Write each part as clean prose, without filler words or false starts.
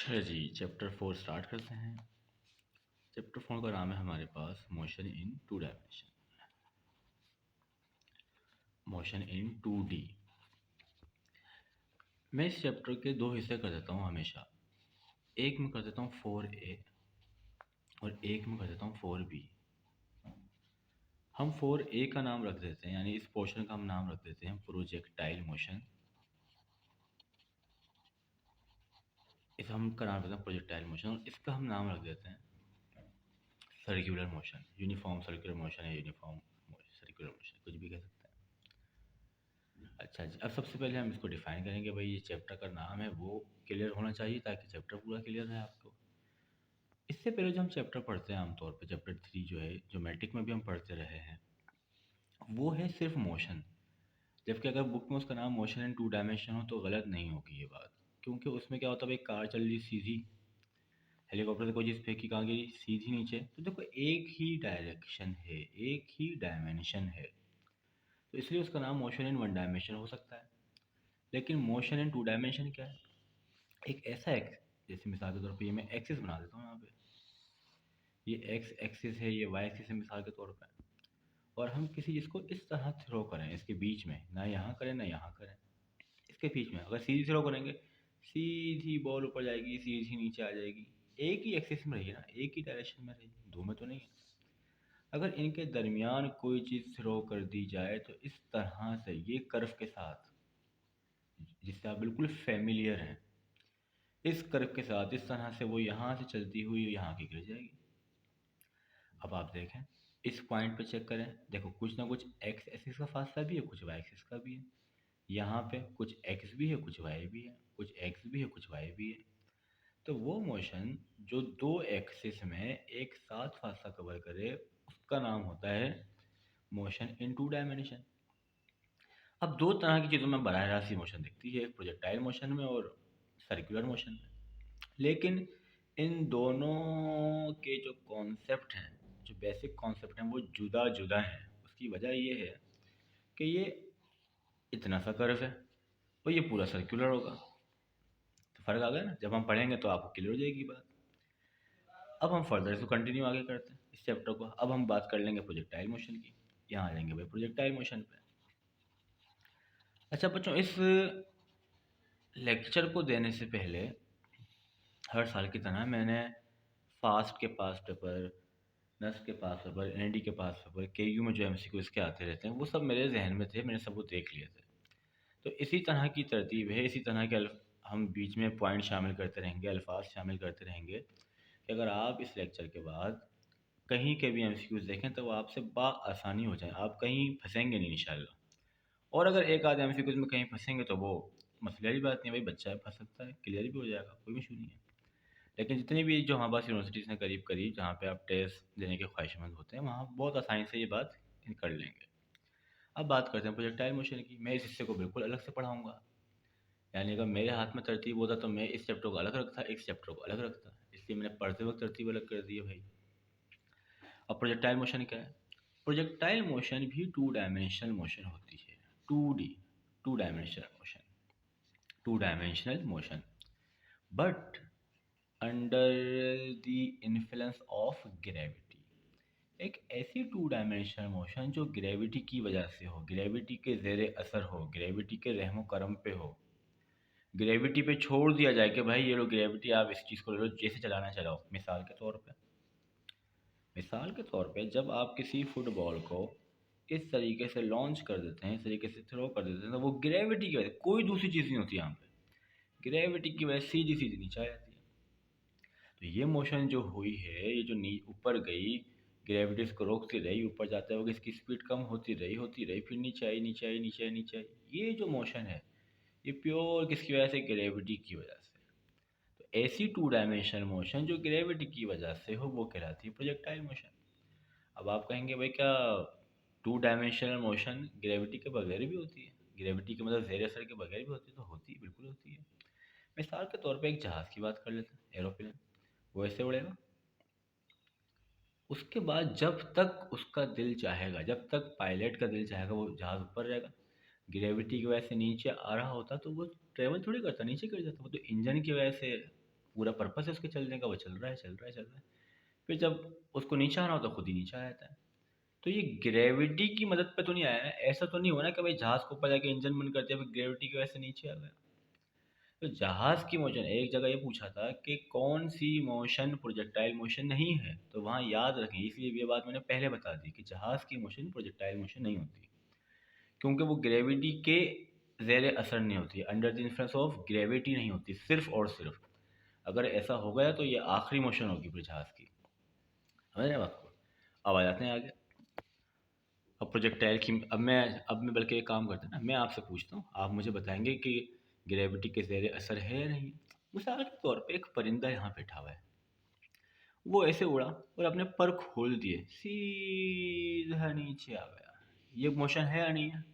अच्छा जी, chapter 4 start करते हैं। चैप्टर 4 का नाम है हमारे पास motion in two dimension, motion in 2D। मैं इस चैप्टर के दो हिस्से कर देता हूँ हमेशा। एक में कर देता हूँ 4A और एक में कर देता हूँ 4B। हम 4A का नाम रख देते हैं, यानी इस पोर्शन का हम नाम रख देते हैं प्रोजेक्टाइल मोशन। इस हम का नाम देते हैं प्रोजेक्टाइल मोशन और इसका हम नाम रख देते हैं circular motion, uniform circular motion या यूनिफॉर्म सर्कुलर मोशन, कुछ भी कह सकते हैं। अच्छा जी, अब सबसे पहले हम इसको डिफाइन करेंगे। भाई ये चैप्टर का नाम है वो क्लियर होना चाहिए ताकि चैप्टर पूरा क्लियर रहे आपको। इससे पहले जो हम चैप्टर पढ़ते हैं आमतौर पे चैप्टर 3 जो है, जो मैट्रिक में भी हम पढ़ते रहे हैं, वो है सिर्फ मोशन। जबकि अगर बुक में उसका नाम मोशन इन टू डायमेंशन हो तो गलत नहीं होगी ये बात, क्योंकि उसमें क्या होता है, भाई कार चल रही सीधी, हेलीकॉप्टर से कोई चीज़ फेंकी कहाँ गिरी, सीधी नीचे। तो देखो एक ही डायरेक्शन है, एक ही डायमेंशन है, तो इसलिए उसका नाम मोशन इन वन डायमेंशन हो सकता है। लेकिन मोशन इन टू डायमेंशन क्या है, एक ऐसा एक्स, जैसे मिसाल के तौर पे ये मैं एक्सिस बना देता हूँ यहाँ पे, ये एक्स एक्सिस है, ये वाई एक्सिस है मिसाल के तौर पे, और हम किसी चीज़ को इस तरह थ्रो करें, इसके बीच में ना यहाँ करें ना यहाँ करें, इसके बीच में अगर सीधी थ्रो करेंगे, सीधी बॉल ऊपर जाएगी, सीधी नीचे आ जाएगी, एक ही एक्सिस में रहिए ना, एक ही डायरेक्शन में रहिए, दो में तो नहीं है। अगर इनके दरमियान कोई चीज़ थ्रो कर दी जाए तो इस तरह से, ये कर्व के साथ, जिससे आप बिल्कुल फेमिलियर हैं, इस कर्व के साथ इस तरह से वो यहाँ से चलती हुई यहाँ की गिर जाएगी। अब आप देखें, इस पॉइंट पे चेक करें, देखो कुछ ना कुछ एक्स एक्सिस का फासला भी है, कुछ वाई एक्सिस का भी है। यहाँ पे कुछ एक्स भी है, कुछ वाई भी है, कुछ एक्स भी है, कुछ वाई भी है। तो वो मोशन जो दो एक्सिस में एक साथ फासला कवर करे, उसका नाम होता है मोशन इन टू डायमेंशन। अब दो तरह की चीज़ों में बराह रास्त मोशन दिखती है, एक प्रोजेक्टाइल मोशन में और सर्कुलर मोशन में। लेकिन इन दोनों के जो कॉन्सेप्ट हैं, जो बेसिक कॉन्सेप्ट हैं, वो जुदा जुदा हैं। उसकी वजह ये है कि ये इतना सा कर्व है और ये पूरा सर्कुलर होगा, तो फ़र्क आ गया ना। जब हम पढ़ेंगे तो आपको क्लियर हो जाएगी बात। अब हम फर्दर इसको कंटिन्यू आगे करते हैं इस चैप्टर को। अब हम बात कर लेंगे प्रोजेक्टाइल मोशन की। यहाँ आ जाएंगे भाई प्रोजेक्टाइल मोशन पे। अच्छा बच्चों, इस लेक्चर को देने से पहले हर साल की तरह मैंने फास्ट के पास पेपर, नस के पास पेपर, एनडी के पास पेपर, केयू में जो एमसीक्यू इसके आते रहते हैं, वो सब मेरे जहन में थे, मैंने सब वो देख लिए थे। तो इसी तरह की तरतीब है, इसी तरह के हम बीच में पॉइंट शामिल करते रहेंगे, अल्फाज शामिल करते रहेंगे, कि अगर आप इस लेक्चर के बाद कहीं के भी एमसीक्यूज देखें तो वो आपसे आसानी हो जाए, आप कहीं फंसेंगे नहीं इंशाल्लाह। और अगर एक आध एमसीक्यूज में कहीं फंसेंगे तो वो मसले वाली बात नहीं है, भाई बच्चा फंस सकता है, क्लियर भी हो जाएगा, कोई इशू नहीं है। लेकिन जितनी भी जो हमारे पास यूनिवर्सिटीज़ हैं करीब करीब, जहाँ पे आप टेस्ट देने के ख्वाहिशमंद होते हैं, वहाँ बहुत आसानी से ये बात कर लेंगे। अब बात करते हैं प्रोजेक्टाइल मोशन की। मैं इस हिस्से को बिल्कुल अलग से पढ़ाऊँगा, यानी अगर मेरे हाथ में तरतीब होता तो मैं इस चैप्टर को अलग रखता, इस चैप्टर को अलग रखता, इसलिए मैंने पढ़ते वक्त तरतीब अलग कर दी है भाई। अब प्रोजेक्टाइल मोशन क्या है? प्रोजेक्टाइल मोशन भी टू डायमेंशनल मोशन होती है, 2D, two dimensional motion, two dimensional motion, but under the influence of gravity. एक ऐसी टू डायमेंशनल मोशन जो ग्रेविटी की वजह से हो, ग्रेविटी के ज़ेर असर हो, ग्रेविटी के रहमो करम पे हो, ग्रेविटी पे छोड़ दिया जाए कि भाई ये लो ग्रेविटी, आप इस चीज़ को ले लो, जैसे चलाना चलाओ। मिसाल के तौर पे जब आप किसी फुटबॉल को इस तरीके से लॉन्च कर देते हैं, इस तरीके से थ्रो कर देते हैं, तो वो ग्रेविटी की वजह, कोई दूसरी चीज़ नहीं होती यहाँ पे, ग्रेविटी की वजह सीधी सीधी नीचे आ जाती है। तो ये मोशन जो हुई है, ये जो ऊपर गई, ग्रेविटी इसको रोकती रही, ऊपर जाते हुए इसकी स्पीड कम होती रही, फिर नीचे आई, नीचे आई, नीचे आई, नीचे आई, ये जो मोशन है, ये प्योर किसकी वजह से? ग्रेविटी की वजह से। तो ऐसी टू डायमेंशनल मोशन जो ग्रेविटी की वजह से हो, वो कहलाती है प्रोजेक्टाइल मोशन। अब आप कहेंगे भाई क्या टू डायमेंशनल मोशन ग्रेविटी के बगैर भी होती है? ग्रेविटी के मतलब ज़ेर असर के बगैर भी होती है? तो होती है, बिल्कुल होती है। मिसाल के तौर पे एक जहाज़ की बात कर लेते हैं, एरोप्लेन। वो ऐसे उड़ेगा, उसके बाद जब तक उसका दिल चाहेगा, जब तक पायलट का दिल चाहेगा, वो जहाज़ ऊपर रहेगा। ग्रेविटी की वजह से नीचे आ रहा होता तो वो ट्रेवल थोड़ी करता, नीचे गिर जाता। वो तो इंजन की वजह से पूरा पर्पस है उसके चलने का, वो चल रहा है चल रहा है चल रहा है। फिर जब उसको नीचे आना हो तो खुद ही नीचे आ जाता है। तो ये ग्रेविटी की मदद पे तो नहीं आया ना, ऐसा तो नहीं हुआ ना कि भाई जहाज को ऊपर जाके इंजन बंद कर दिया फिर ग्रेविटी की वजह से नीचे आ गया। तो जहाज की मोशन, एक जगह ये पूछा था कि कौन सी मोशन प्रोजेक्टाइल मोशन नहीं है, तो वहाँ याद रखें, इसलिए ये बात मैंने पहले बता दी कि जहाज की मोशन प्रोजेक्टाइल मोशन नहीं होती, क्योंकि वो ग्रेविटी के ज़ेर असर नहीं होती, under the influence of gravity नहीं होती सिर्फ और सिर्फ। अगर ऐसा हो गया तो ये आखिरी मोशन होगी फिर जहाज की। समझ रहे हैं बात को? अब आ जाते हैं आगे। अब प्रोजेक्टाइल की अब मैं बल्कि एक काम करते हैं ना, मैं आपसे पूछता हूँ, आप मुझे बताएंगे कि ग्रेविटी के ज़ेर असर है या नहीं। मिसाल के तौर पे एक परिंदा यहाँ बैठा हुआ है, वो ऐसे उड़ा और अपने पर खोल दिए, सीधा नीचे आ गया। ये मोशन है या नहीं है?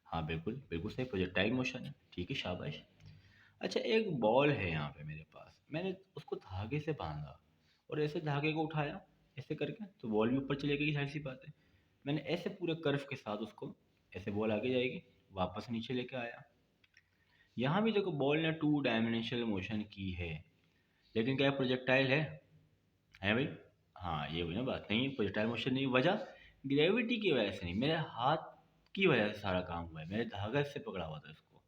हाँ बिल्कुल बिल्कुल सही, प्रोजेक्टाइल मोशन है। ठीक है, शाबाश। अच्छा, एक बॉल है यहाँ पे मेरे पास, मैंने उसको धागे से बांधा और ऐसे धागे को उठाया ऐसे करके, तो बॉल भी ऊपर चली गई, जाहिर सी बात है। मैंने ऐसे पूरे कर्व के साथ उसको, ऐसे बॉल आगे जाएगी, वापस नीचे लेके आया। यहाँ भी देखो बॉल ने टू डायमेंशनल मोशन की है, लेकिन क्या प्रोजेक्टाइल है भाई? हाँ, ये हुई ना बात, नहीं प्रोजेक्टाइल मोशन नहीं, वजह ग्रेविटी की वजह से नहीं, मेरे हाथ की वजह से सारा काम हुआ है, मेरे धागा से पकड़ा हुआ था इसको।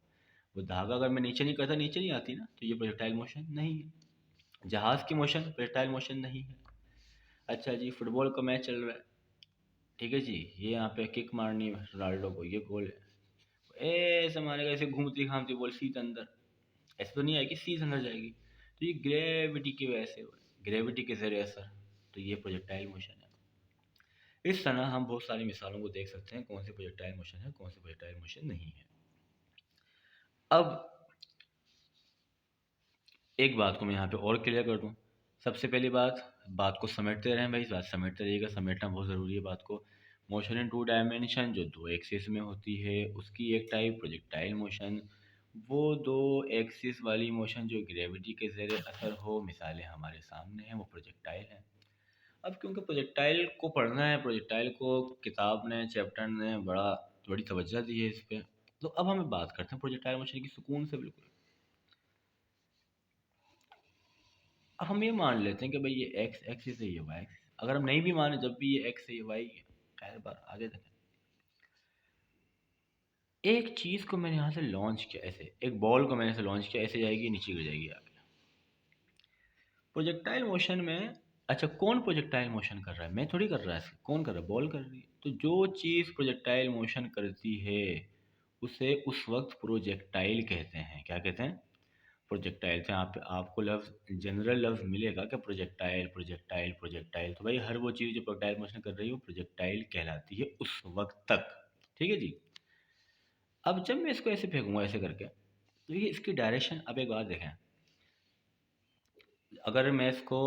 वो धागा अगर मैं नीचे नहीं करता, नीचे नहीं आती ना, तो ये प्रोजेक्टाइल मोशन नहीं है। जहाज की मोशन प्रोजेक्टाइल मोशन नहीं है। अच्छा जी, फुटबॉल का मैच चल रहा है, ठीक है जी, ये यहाँ पे किक मारनी है रोनाल्डो को, ये गोल है, ऐसे मारेगा, ऐसे घूमती घामती बॉल सीधे अंदर, ऐसे तो नहीं आएगी, सीधे अंदर जाएगी। तो ये ग्रेविटी की वजह से हुआ है, ग्रेविटी के जरिए असर, तो ये प्रोजेक्टाइल मोशन है। इस तरह हम बहुत सारी मिसालों को देख सकते हैं, कौन सी प्रोजेक्टाइल मोशन है, कौन सी प्रोजेक्टाइल मोशन नहीं है। अब एक बात को मैं यहाँ पे और क्लियर कर दूँ। सबसे पहली बात, बात को समेटते रहें भाई, बात समेटते रहिएगा, समेटना बहुत ज़रूरी है बात को। मोशन इन टू डायमेंशन जो दो एक्सिस में होती है, उसकी एक टाइप प्रोजेक्टाइल मोशन। वो दो एक्सिस वाली मोशन जो ग्रेविटी के ज़रिए असर हो, मिसालें हमारे सामने हैं, वो प्रोजेक्टाइल हैं। अब क्योंकि प्रोजेक्टाइल को पढ़ना है, प्रोजेक्टाइल को किताब ने, चैप्टर ने बड़ी तवज्जो दी है इस पे, तो अब हमें बात करते हैं प्रोजेक्टाइल मोशन की सुकून से, बिल्कुल। अब हम ये मान लेते हैं कि भाई ये एक्स एक्सिस है, ये वाई एक्सिस। अगर हम नहीं भी माने, जब भी ये एक्स है ये वाई है, खैर बार आगे देखें। एक चीज़ को मैंने यहाँ से लॉन्च किया, ऐसे एक बॉल को मैंने ऐसे लॉन्च किया, ऐसे जाएगी नीचे गिर जाएगी आगे। प्रोजेक्टाइल मोशन में, अच्छा कौन प्रोजेक्टाइल मोशन कर रहा है? मैं थोड़ी कर रहा है, कौन कर रहा है? बॉल कर रही है। तो जो चीज़ प्रोजेक्टाइल मोशन करती है उसे उस वक्त प्रोजेक्टाइल कहते हैं। क्या कहते हैं? प्रोजेक्टाइल। से आप आपको लफ्ज़, जनरल लफ्ज़ मिलेगा कि प्रोजेक्टाइल प्रोजेक्टाइल प्रोजेक्टाइल, तो भाई हर वो चीज़ जो प्रोजेक्टाइल मोशन कर रही है वो प्रोजेक्टाइल कहलाती है उस वक्त तक। ठीक है जी। अब जब मैं इसको ऐसे फेंकूंगा ऐसे करके, तो ये इसकी डायरेक्शन, अब एक बात देखें, अगर मैं इसको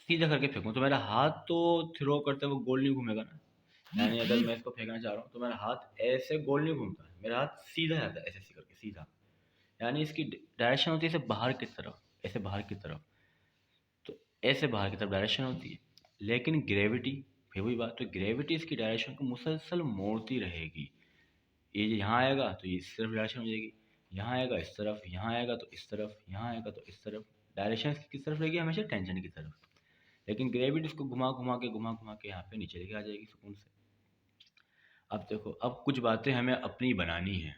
सीधा करके फेंकूं तो मेरा हाथ तो थ्रो करते हुए गोल नहीं घूमेगा ना। यानी अगर मैं इसको फेंकना चाह रहा हूँ तो मेरा हाथ ऐसे गोल नहीं घूमता, मेरा हाथ सीधा जाता है, ऐसे करके सीधा। यानी इसकी डायरेक्शन होती है ऐसे बाहर की तरफ, ऐसे बाहर की तरफ, तो ऐसे बाहर की तरफ डायरेक्शन होती है। लेकिन ग्रेविटी, फिर वही बात, तो ग्रेविटी इसकी डायरेक्शन को मुसलसल मोड़ती रहेगी। ये यहाँ आएगा तो ये इस तरफ डायरेक्शन हो जाएगी, यहाँ आएगा इस तरफ, यहाँ आएगा तो इस तरफ, यहाँ आएगा तो इस तरफ। डायरेक्शन इसकी किस तरफ रहेगी? हमेशा टेंशन की तरफ। लेकिन ग्रेविटी इसको घुमा घुमा के यहाँ पे नीचे लेके आ जाएगी सुकून से। अब देखो, अब कुछ बातें हमें अपनी बनानी है।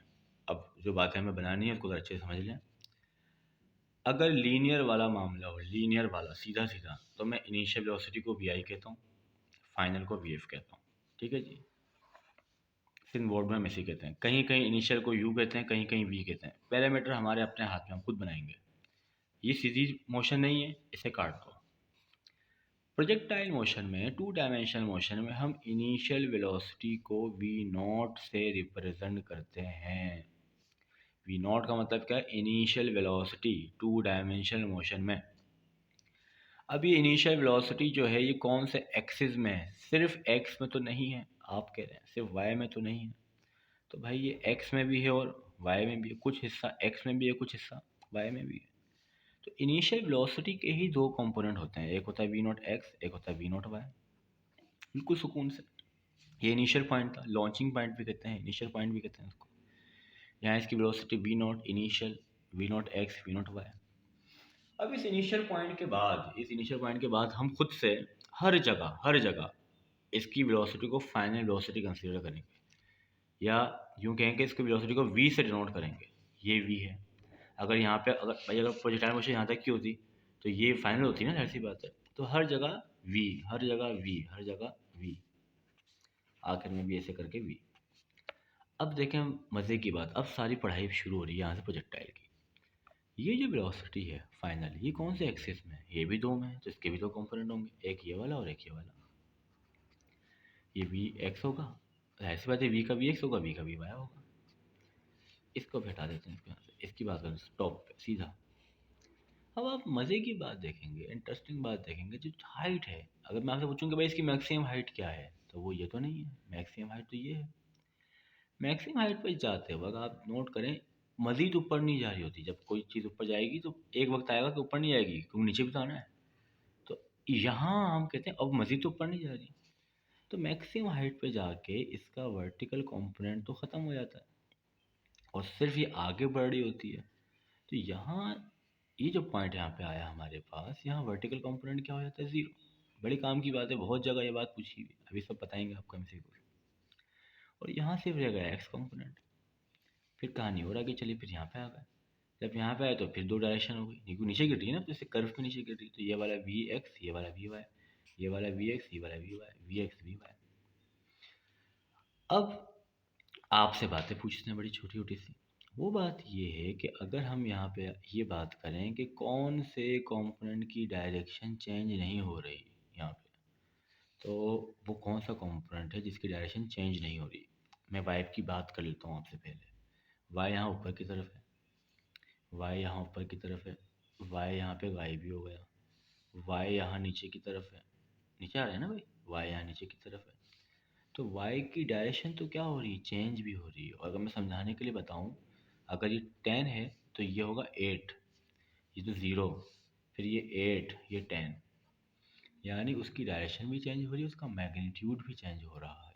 अब जो बातें हमें बनानी है उसको अच्छे से समझ लें। अगर लीनियर वाला मामला हो, लीनियर वाला सीधा सीधा, तो मैं इनिशियल वेलोसिटी को वी आई कहता हूँ, फाइनल को वी एफ कहता हूँ। ठीक है जी। सिंध बोर्ड में हम इसी कहते हैं, कहीं कहीं इनिशियल को यू कहते हैं, कहीं कहीं वी कहते हैं। पैरामीटर हमारे अपने हाथ में, हम खुद बनाएंगे। ये सीधी मोशन नहीं है, इसे काट दो। प्रोजेक्टाइल मोशन में, टू डायमेंशनल मोशन में, हम इनिशियल वेलोसिटी को वी नॉट से रिप्रेजेंट करते हैं। वी नॉट का मतलब क्या है? Initial velocity two dimensional motion में। अब ये इनिशियल वेलोसिटी जो है ये कौन से एक्सिस में है? सिर्फ एक्स में तो नहीं है, आप कह रहे हैं सिर्फ वाई में तो नहीं है। तो भाई ये एक्स में भी है और वाई में भी है, कुछ हिस्सा एक्स में भी है, कुछ हिस्सा वाई में भी है। तो इनिशियल वेलोसिटी के ही दो कंपोनेंट होते हैं, एक होता है वी नॉट एक्स, एक होता है वी नॉट वाई। बिल्कुल सुकून से। ये इनिशियल पॉइंट था, लॉन्चिंग पॉइंट भी कहते हैं, इनिशियल पॉइंट भी कहते हैं इसको। यहाँ इसकी velocity V naught initial, V naught X, V naught Y. अब इस इनिशियल पॉइंट के बाद हम खुद से हर जगह इसकी वेलोसिटी को फाइनल वेलोसिटी कंसीडर करेंगे, या यूँ कहें कि इसकी वेलोसिटी को v से डिनोट करेंगे। ये v है। अगर यहाँ पे अगर प्रोजेक्टाइल मोशन यहाँ तक की होती तो ये फाइनल होती ना, ऐसी बात है। तो हर जगह v, हर जगह v, हर जगह v, आखिर में भी ऐसे करके v। अब देखें मज़े की बात, अब सारी पढ़ाई शुरू हो रही है यहाँ से प्रोजेक्टाइल की। ये जो वेलोसिटी है फाइनल, ये कौन से एक्सिस में है? ये भी दो में है, तो इसके भी दो कंपोनेंट होंगे, एक ये वाला और एक ये वाला। ये वी एक्स होगा, ऐसी बात है, वी का वी एक्स होगा, वी का वी वाई होगा। इसको भी हटा देते हैं इसके यहाँ से, इसकी बात करें स्टॉप पे सीधा। अब आप मज़े की बात देखेंगे, इंटरेस्टिंग बात देखेंगे, जो हाइट है। अगर मैं आपसे पूछूं कि भाई इसकी मैक्सिमम हाइट क्या है, तो वो ये तो नहीं है, मैक्सिमम हाइट तो ये है। मैक्सिमम हाइट पर जाते वक्त आप नोट करें, मज़ीद ऊपर नहीं जा रही होती। जब कोई चीज़ ऊपर जाएगी तो एक वक्त आएगा कि ऊपर नहीं जाएगी, क्योंकि नीचे भी तो आना है। तो यहाँ हम कहते हैं अब मज़ीद ऊपर नहीं जा रही, तो मैक्सिमम हाइट पे जाके इसका वर्टिकल कंपोनेंट तो ख़त्म हो जाता है और सिर्फ ये आगे बढ़ रही होती है। तो यहाँ ये जो पॉइंट यहाँ पे आया हमारे पास, यहाँ वर्टिकल कंपोनेंट क्या हो जाता है? ज़ीरो। बड़ी काम की बात है, बहुत जगह ये बात पूछी हुई है, अभी सब बताएंगे आपको MCQ। और यहाँ सिर्फ रह गया एक्स कंपोनेंट। फिर कहानी और आगे चली, फिर यहाँ पे आ गए। जब यहाँ पे आए तो फिर दो डायरेक्शन हो गई, क्योंकि नीचे गिर रही है ना, तो इससे कर्व पे नीचे गिर रही है। तो ये वाला वी एक्स, ये वाला वी वाई, ये वाला वी एक्स, ये वाला V Y, V X V Y. अब आपसे बातें पूछते हैं बड़ी छोटी छोटी सी। वो बात ये है कि अगर हम यहाँ पे ये बात करें कि कौन से कंपोनेंट की डायरेक्शन चेंज नहीं हो रही यहाँ पे, तो वो कौन सा कंपोनेंट है जिसकी डायरेक्शन चेंज नहीं हो रही? मैं वाई की बात कर लेता हूँ आपसे पहले। वाई यहाँ ऊपर की तरफ है, वाई यहाँ ऊपर की तरफ है, वाई यहाँ पे वाई भी हो गया, वाई यहाँ नीचे की तरफ है, नीचे आ रहा है ना भाई, वाई यहाँ नीचे की तरफ है। तो वाई की डायरेक्शन तो क्या हो रही है? चेंज भी हो रही है। और अगर मैं समझाने के लिए बताऊं, अगर ये 10 है तो ये होगा 8, ये तो 0, फिर ये 8, ये 10, यानी उसकी डायरेक्शन भी चेंज हो रही है, उसका मैग्नीट्यूड भी चेंज हो रहा है।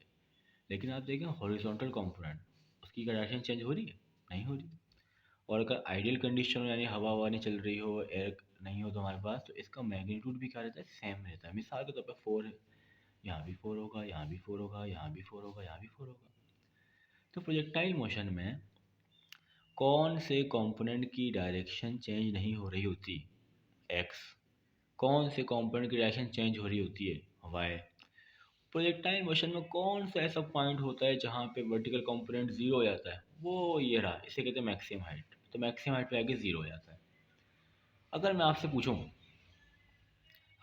लेकिन आप देखें हॉरिजॉन्टल कंपोनेंट, उसकी डायरेक्शन चेंज हो रही है? नहीं हो रही। और अगर आइडियल कंडीशन हो, यानी हवा हवा नहीं चल रही हो, एयर नहीं हो तो हमारे पास, तो इसका मैग्नीट्यूड भी क्या रहता है? सेम रहता है। मिसाल के तौर पर 4 है, यहाँ भी 4 होगा, यहाँ भी 4 होगा, यहाँ भी 4 होगा, यहाँ भी 4 होगा। तो प्रोजेक्टाइल मोशन में कौन से कंपोनेंट की डायरेक्शन चेंज नहीं हो रही होती? एक्स। कौन से कंपोनेंट की डायरेक्शन चेंज हो रही होती है? वाई। प्रोजेक्टाइल मोशन में कौन सा ऐसा पॉइंट होता है जहाँ पे वर्टिकल कंपोनेंट जीरो हो जाता है? वो ये रहा, इसे कहते हैं मैक्सिमम हाइट। तो मैक्सिमम हाइट पे आके जीरो हो जाता है। अगर मैं आपसे पूछूं,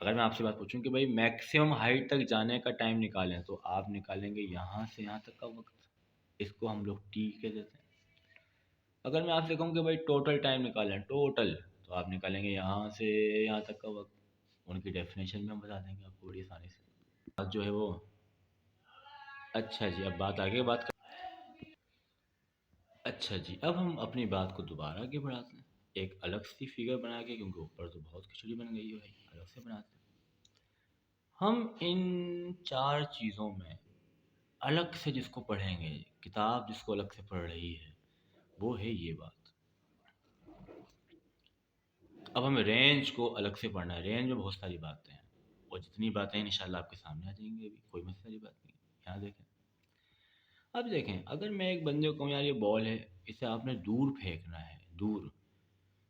अगर मैं आपसे बात पूछूं कि भाई मैक्सिमम हाइट तक जाने का टाइम निकालें, तो आप निकालेंगे यहाँ से यहाँ तक का वक्त, इसको हम लोग टी कह देते हैं। अगर मैं आपसे कहूँ कि भाई टोटल टाइम निकालें, टोटल, तो आप निकालेंगे यहाँ से यहाँ तक का वक्त। उनकी डेफिनेशन में हम बता देंगे आपको बड़ी आसानी से। बात जो है वो, अच्छा जी, अब बात आगे बात कर, अच्छा जी, अब हम अपनी बात को दोबारा आगे बढ़ाते हैं, एक अलग सी फिगर बना के, क्योंकि ऊपर तो बहुत खिचड़ी बन गई है भाई, अलग से बनाते हैं। हम इन चार चीज़ों में अलग से जिसको पढ़ेंगे, किताब जिसको अलग से पढ़ रही है, वो है ये बात। अब हमें रेंज को अलग से पढ़ना है। रेंज में बहुत सारी बातें हैं, और जितनी बातें हैं इंशाल्लाह आपके सामने आ जाएंगी, अभी कोई मसले वाली बात नहीं है। यहाँ देखें, अब देखें, अगर मैं एक बंदे को कहूँ यार ये बॉल है, इसे आपने दूर फेंकना है, दूर,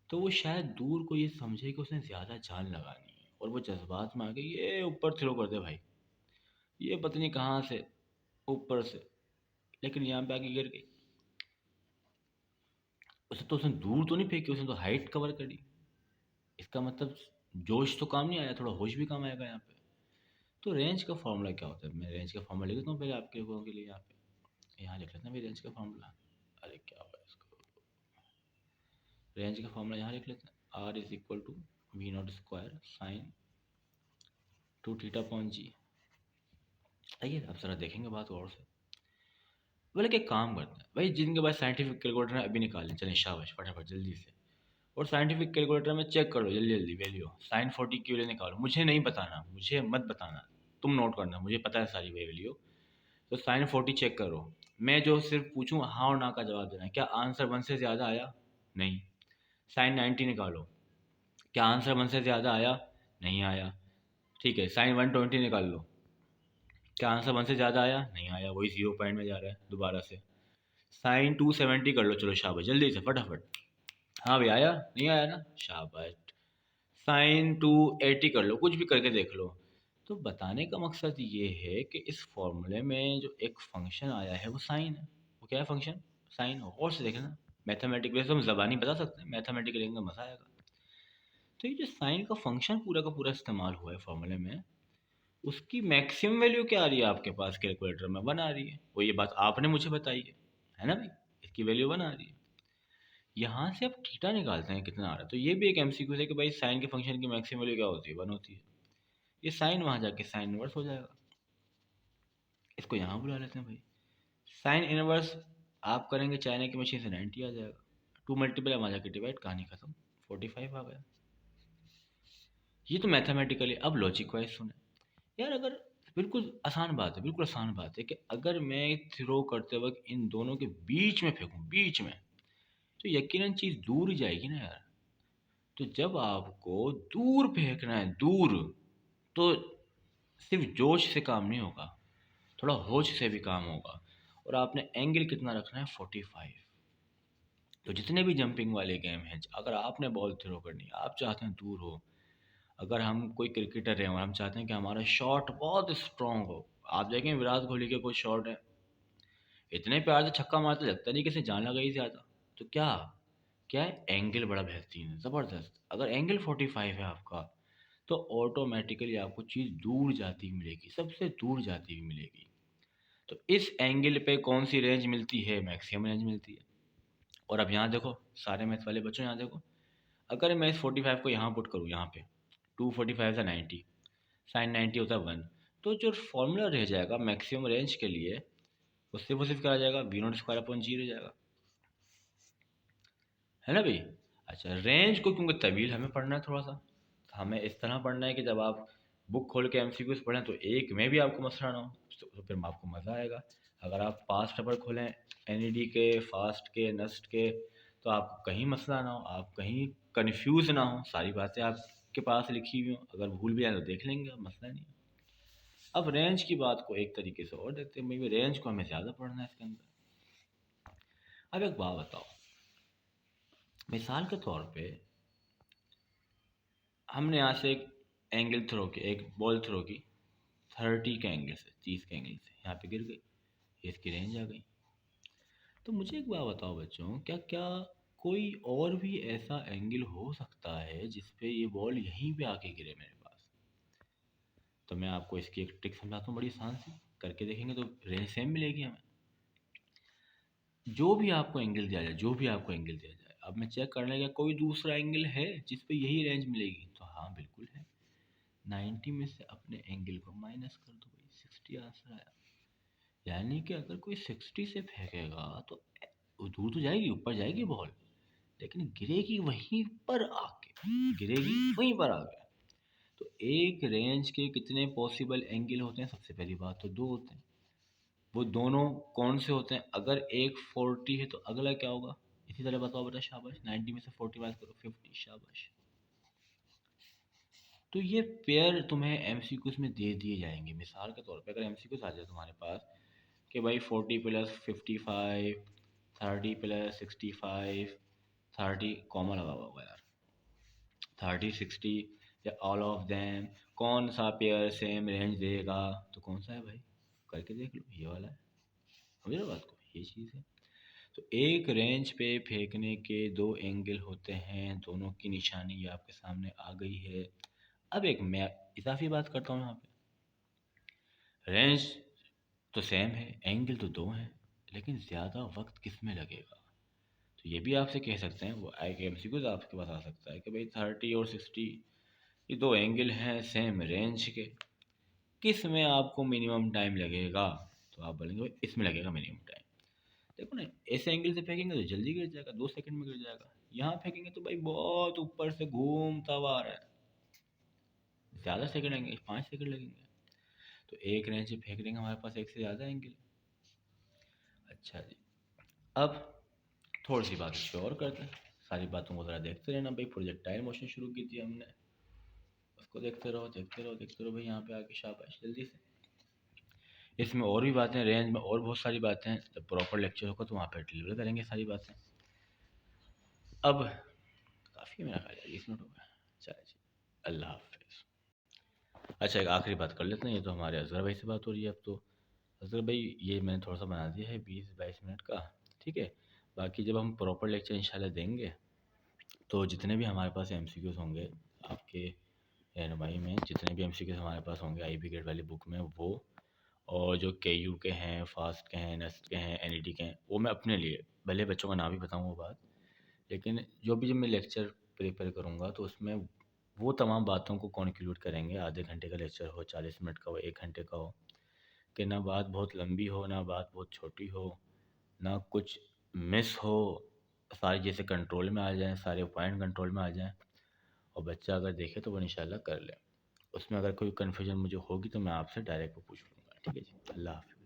तो वो शायद दूर को ये समझे कि उसने ज़्यादा जान लगानी है, और वो जज्बात में आके ये ऊपर थ्रो कर दे भाई, ये पता नहीं कहाँ से ऊपर से, लेकिन यहाँ पे आके गिर गई। उसे तो उसने दूर तो नहीं फेंकी, उसने तो हाइट कवर करी। इसका मतलब जोश तो काम नहीं आया, थोड़ा होश भी काम आएगा यहाँ पे। तो रेंज का फॉर्मूला क्या होता है? मैं रेंज का फॉर्मूला लिख देता हूँ पहले आपके लोगों के लिए। यहाँ लिख लेते हैं भाई रेंज का फॉर्मूला। अरे क्या हुआ इसको, रेंज का फॉर्मूला यहाँ लिख लेते हैं। R is equal to V not square sine two theta upon G. आइए अब जरा देखेंगे बात और से। बोले कि काम करते हैं भाई, जिनके पास साइंटिफिक कैलकुलेटर है अभी निकालें, चलें शाबाश, फटाफट जल्दी से। और साइंटिफिक कैलकुलेटर में चेक कर लो जल्दी जल्दी वैल्यू, साइन 40 की वैल्यू निकालो। मुझे नहीं बताना, मुझे मत बताना, तुम नोट करना, मुझे पता है सारी वैल्यू। तो साइन 40 चेक करो। मैं जो सिर्फ पूछूं हाँ और ना का जवाब देना है। क्या आंसर 1 से ज़्यादा आया? नहीं। साइन 90 निकालो, क्या आंसर 1 से ज़्यादा आया? नहीं आया। ठीक है, साइन 120 निकाल लो। क्या आंसर 1 से ज़्यादा आया? नहीं आया, वही 0 पॉइंट में जा रहा है दोबारा से। साइन 270 कर लो, चलो शाबाश, जल्दी से फटाफट। हाँ भाई, आया? नहीं आया ना, शाबाश। साइन 280 कर लो, कुछ भी करके देख लो। तो बताने का मकसद ये है कि इस फॉर्मूले में जो एक फंक्शन आया है वो साइन है। वो क्या है फंक्शन? साइन। और से देखना, मैथमेटिक वैसे हम ज़बानी बता सकते हैं, मैथमेटिक करेंगे मज़ा आएगा। तो ये जो साइन का फंक्शन पूरा का पूरा इस्तेमाल हुआ है फॉर्मूले में, उसकी मैक्सिमम वैल्यू क्या आ रही है आपके पास कैलकुलेटर में? 1 आ रही है। वो ये बात आपने मुझे बताई है ना भाई, इसकी वैल्यू 1 आ रही है। यहाँ से अब थीटा निकालते हैं कितना आ रहा है। तो ये भी एक एमसीक्यू है कि भाई साइन के फंक्शन की मैक्सिमम वैल्यू क्या होती है? 1 होती है। ये साइन वहाँ जाके साइन इनवर्स हो जाएगा। इसको यहाँ बुला लेते हैं भाई। साइन इनवर्स आप करेंगे चाइना की मशीन से 90 आ जाएगा। 2 मल्टीपल वहाँ जाके डिवाइड, कहानी खत्म, 45 आ गया। ये तो मैथमेटिकली। अब लॉजिक वाइज सुने यार, अगर बिल्कुल आसान बात है, बिल्कुल आसान बात है कि अगर मैं थ्रो करते वक्त इन दोनों के बीच में फेंकूं, बीच में, तो यकीनन चीज़ दूर ही जाएगी ना यार। तो जब आपको दूर फेंकना है, दूर, तो सिर्फ जोश से काम नहीं होगा, थोड़ा होश से भी काम होगा। और आपने एंगल कितना रखना है? 45। तो जितने भी जंपिंग वाले गेम हैं, अगर आपने बॉल थ्रो करनी है, आप चाहते हैं दूर हो, अगर हम कोई क्रिकेटर हैं और हम चाहते हैं कि हमारा शॉट बहुत स्ट्रांग हो, आप देखें विराट कोहली के कुछ शॉट है, इतने प्यार से छक्का मारते लगता नहीं किसी जान लगा ही ज़्यादा। तो क्या क्या है? एंगल बड़ा बेहतरीन है, ज़बरदस्त। अगर एंगल 45 है आपका, तो ऑटोमेटिकली आपको चीज़ दूर जाती हुई मिलेगी, सबसे दूर जाती हुई मिलेगी। तो इस एंगल पे कौन सी रेंज मिलती है? मैक्सिमम रेंज मिलती है। और अब यहाँ देखो सारे मैथ वाले बच्चों, यहाँ देखो, अगर मैं इस 45 को यहाँ पुट करूँ, यहाँ पे 245 से 90, साइन 90 होता है 1, तो जो फॉर्मूला रह जाएगा मैक्सिमम रेंज के लिए, उससे वो सिर्फ क्या आ जाएगा? वी नॉट स्क्वायर अपॉन जी रह जाएगा, है ना भाई। अच्छा, रेंज को क्योंकि तवील हमें पढ़ना है थोड़ा सा, हमें इस तरह पढ़ना है कि जब आप बुक खोल के एमसीक्यूज पढ़ें तो एक में भी आपको मसला ना हो, तो फिर आपको मज़ा आएगा। अगर आप पास्ट पेपर खोलें एनईडी के, फास्ट के, नस्ट के, तो आपको कहीं मसला ना हो, आप कहीं कंफ्यूज ना हो, सारी बातें आपके पास लिखी हुई हों, अगर भूल भी जाए तो देख लेंगे, मसला नहीं है। अब रेंज की बात को एक तरीके से और देखते हैं, भाई रेंज को हमें ज़्यादा पढ़ना है इसके अंदर। अब एक बात बताओ, मिसाल के तौर पे हमने यहाँ से एक एंगल थ्रो की, एक बॉल थ्रो की 30 के एंगल से, 30 के एंगल से, यहाँ पे गिर गई, ये इसकी रेंज आ गई। तो मुझे एक बात बताओ बच्चों, क्या क्या कोई और भी ऐसा एंगल हो सकता है जिस पे ये बॉल यहीं पे आके गिरे मेरे पास? तो मैं आपको इसकी एक ट्रिक समझाता हूँ, बड़ी आसान सी, करके देखेंगे तो रेंज सेम मिलेगी हमें। जो भी आपको एंगल दिया जाए, जो भी आपको एंगल दिया जाए, अब मैं चेक करने लगा कोई दूसरा एंगल है जिस पे यही रेंज मिलेगी, तो हाँ बिल्कुल है। 90 में से अपने एंगल को माइनस कर दो भाई, 60 आंसर आया। यानी कि अगर कोई 60 से फेंकेगा तो वो दूर तो जाएगी, ऊपर जाएगी बॉल, लेकिन गिरेगी वहीं पर आके, गिरेगी वहीं पर आके। तो एक रेंज के कितने पॉसिबल एंगल होते हैं? सबसे पहली बात तो दो होते हैं। वो दोनों कौन से होते हैं? अगर एक 40 है तो अगला क्या होगा? इसी तरह बताओ बेटा, शाबाश। 90 में से 40 माइनस करो, 50, शाबाश। तो ये पेयर तुम्हें एमसीक्यूज में दे दिए जाएंगे। मिसाल के तौर पे अगर एमसीक्यूज आ जाए तुम्हारे पास कि भाई 40 प्लस 55, 30 प्लस 65, 30 कॉमा लगा हुआ होगा यार, 30, 60, या ऑल ऑफ देम, कौन सा पेयर सेम रेंज देगा? तो कौन सा है भाई? करके देख लो, ये वाला है। समझ रहे हो बात को? ये चीज़ है। तो एक रेंज पे फेंकने के दो एंगल होते हैं, दोनों की निशानी ये आपके सामने आ गई है। अब एक मैं इजाफी बात करता हूँ यहाँ पे, रेंज तो सेम है, एंगल तो दो हैं, लेकिन ज़्यादा वक्त किस में लगेगा? तो ये भी आपसे कह सकते हैं, वो एक एमसीक्यूज आपके पास आ सकता है कि भाई 30 और 60, ये दो एंगल हैं सेम रेंज के, किस में आपको मिनिमम टाइम लगेगा? तो आप बोलेंगे भाई इसमें लगेगा मिनिमम टाइम। देखो ना, ऐसे एंगल से फेंकेंगे तो जल्दी गिर जाएगा, 2 सेकंड में गिर जाएगा। यहाँ फेंकेंगे तो भाई बहुत ऊपर से घूमता हुआ आ रहा है, ज़्यादा सेकंड लगेंगे, 5 सेकंड लगेंगे। तो एक रेंज से फेंक देंगे, हमारे पास एक से ज़्यादा एंगल। अच्छा जी, अब थोड़ी सी बात इस पर और करते हैं। सारी बातों को ज़रा देखते रहना भाई। प्रोजेक्टाइल मोशन शुरू की थी हमने, उसको देखते रहो देखते रहो देखते रहो भाई। यहाँ पे आके शाबाश जल्दी से। इसमें और भी बातें, रेंज में और बहुत सारी बातें हैं। जब प्रॉपर लेक्चर होगा तो वहाँ पर डिलीवर करेंगे सारी बातें। अब काफ़ी मेरा ख्याल है 20 मिनट हो गया। चलिए जी, अल्लाह हाफिज़। अच्छा, एक आखिरी बात कर लेते हैं। ये तो हमारे असगर भाई से बात हो रही है अब तो। असगर भाई, ये मैंने थोड़ा सा बना दिया है 20-22 मिनट का, ठीक है। बाकी जब हम प्रॉपर लेक्चर इंशाल्लाह देंगे तो जितने भी हमारे पास एमसीक्यूज़ होंगे आपके रहनुमाई में, जितने भी एमसीक्यूज़ हमारे पास होंगे आईबी गेट वाली बुक में, वो और जो केयू के हैं, फास्ट के हैं, नेस्ट के हैं, एनईटी के हैं, वो मैं अपने लिए, भले बच्चों का नाम भी बताऊँ वो बात, लेकिन जो भी जब मैं लेक्चर प्रिपेयर करूँगा तो उसमें वो तमाम बातों को कॉन्क्लूड करेंगे। आधे घंटे का लेक्चर हो, 40 मिनट का हो, 1 घंटे का हो, कि ना बात बहुत लंबी हो ना बात बहुत छोटी हो, ना कुछ मिस हो, सारी जैसे कंट्रोल में आ जाएँ, सारे पॉइंट कंट्रोल में आ जाएँ, और बच्चा अगर देखे तो वो इंशाल्लाह कर ले। उसमें अगर कोई कन्फ्यूजन मुझे होगी तो मैं आपसे डायरेक्ट वो पूछ लूँगा। ठीक है जी, अल्लाह हाफ़िज़।